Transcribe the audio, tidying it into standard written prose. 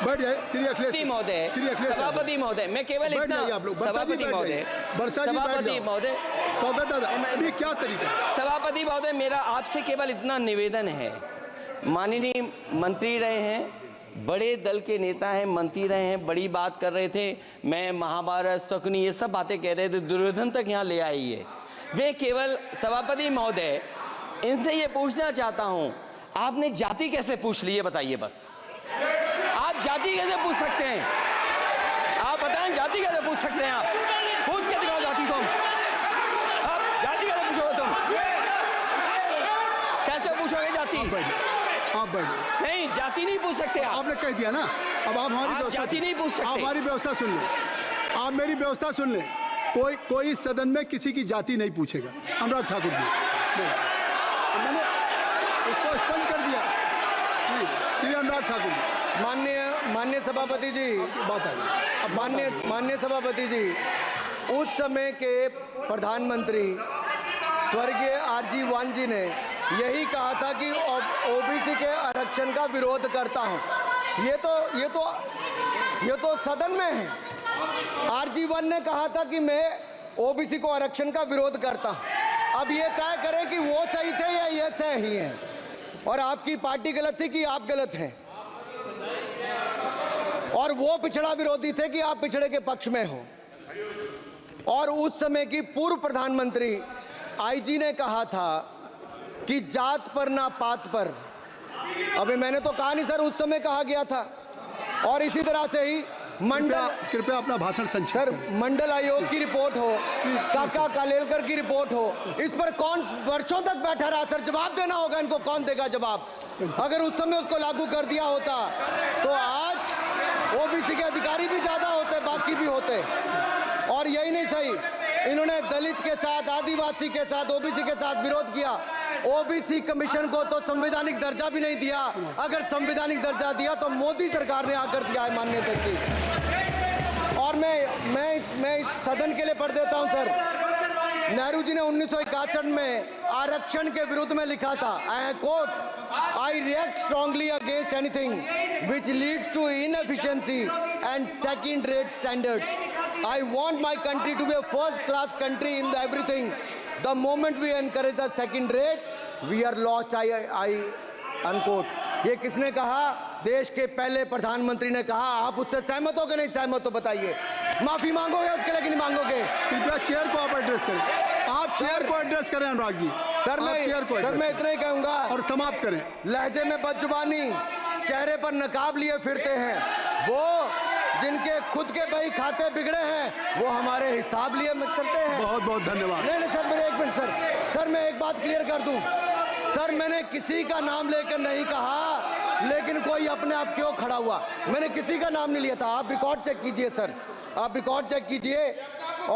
बैठ जाए श्री अखिलेश महोदय, सभापति महोदय, मैं केवल इतना, सभापति महोदय, सभापति महोदय, सौगत दादा, अभी क्या तरीका है? सभापति महोदय, मेरा आपसे केवल इतना निवेदन है, माननीय मंत्री रहे हैं, बड़े दल के नेता हैं, मंत्री रहे हैं, बड़ी बात कर रहे थे, मैं महाभारत शकुनी ये सब बातें कह रहे थे, दुर्योधन तक यहाँ ले आई है। मैं केवल सभापति महोदय इनसे ये पूछना चाहता हूँ, आपने जाति कैसे पूछ ली है बताइए बस। आप जाति कैसे पूछ सकते हैं? आप बताएं जाति कैसे पूछ सकते हैं? आप पूछ के दिखाओ जाति तुम। आप जाति कैसे पूछोगे तुम? कैसे पूछोगे जाति? आप बैठ नहीं, जाति नहीं पूछ सकते आप। आपने कह दिया ना, अब आप हमारी जाति नहीं पूछ सकते। आप हमारी व्यवस्था सुन लें, आप मेरी व्यवस्था सुन लें। कोई सदन में किसी की जाति नहीं पूछेगा। अनुराग ठाकुर जी, मैंने उसको स्पष्ट कर दिया। नहीं, श्री अनुराग ठाकुर जी, माननीय सभापति जी, बात है। अब माननीय सभापति जी, उस समय के प्रधानमंत्री स्वर्गीय आरजी वान जी ने यही कहा था कि ओबीसी के आरक्षण का विरोध करता हूं। ये तो सदन में है। आरजी वान ने कहा था कि मैं ओबीसी को आरक्षण का विरोध करता हूं। अब ये तय करें कि वो सही थे या ये सही हैं, और आपकी पार्टी गलत थी कि आप गलत हैं, और वो पिछड़ा विरोधी थे कि आप पिछड़े के पक्ष में हो। और उस समय की पूर्व प्रधानमंत्री आईजी ने कहा था कि जात पर ना पात पर। अभी मैंने तो कहा नहीं सर, उस समय कहा गया था। और इसी तरह से ही कृपया अपना भाषण संक्षिप्त सर, करें। मंडल आयोग की रिपोर्ट हो, काका कालेलकर की रिपोर्ट हो, इस पर कौन वर्षों तक बैठा रहा सर? जवाब देना होगा इनको, कौन देगा जवाब? अगर उस समय उसको लागू कर दिया होता तो आज ओबीसी के अधिकारी भी ज्यादा होते, बाकी भी होते। और यही नहीं सही, इन्होंने दलित के साथ, आदिवासी के साथ, ओबीसी के साथ विरोध किया। ओबीसी कमीशन को तो संवैधानिक दर्जा भी नहीं दिया। अगर संवैधानिक दर्जा दिया तो मोदी सरकार ने आकर दिया है माननीय अध्यक्ष जी। और मैं इस सदन के लिए पढ़ देता हूं सर। नेहरू जी ने 1961 में आरक्षण के विरुद्ध में लिखा था, I quote, I react strongly against anything which leads to inefficiency and second rate standards. I want my country to be a first class country in everything. The moment we encourage the second rate we are lost. I unquote. ये किसने कहा? देश के पहले प्रधानमंत्री ने कहा। आप उससे सहमत हो कि नहीं सहमत हो बताइए? माफी मांगोगे उसके लिए कि नहीं मांगोगे? कृपया चेयर को आप एड्रेस करें। आप चेयर को एड्रेस करें अनुराग जी। सर मैं इतना ही कहूंगा और समाप्त करें। लहजे में बदजुबानी, चेहरे पर नकाब लिए फिरते हैं वो, जिनके खुद के बही खाते बिगड़े हैं, वो हमारे हिसाब लिए चलते हैं। बहुत बहुत धन्यवाद। नहीं सर, मेरे एक मिनट सर, मैं एक बात क्लियर कर दूं सर। मैंने किसी का नाम लेकर नहीं कहा, लेकिन कोई अपने आप क्यों खड़ा हुआ? मैंने किसी का नाम नहीं लिया था। आप रिकॉर्ड चेक कीजिए सर, आप रिकॉर्ड चेक कीजिए। और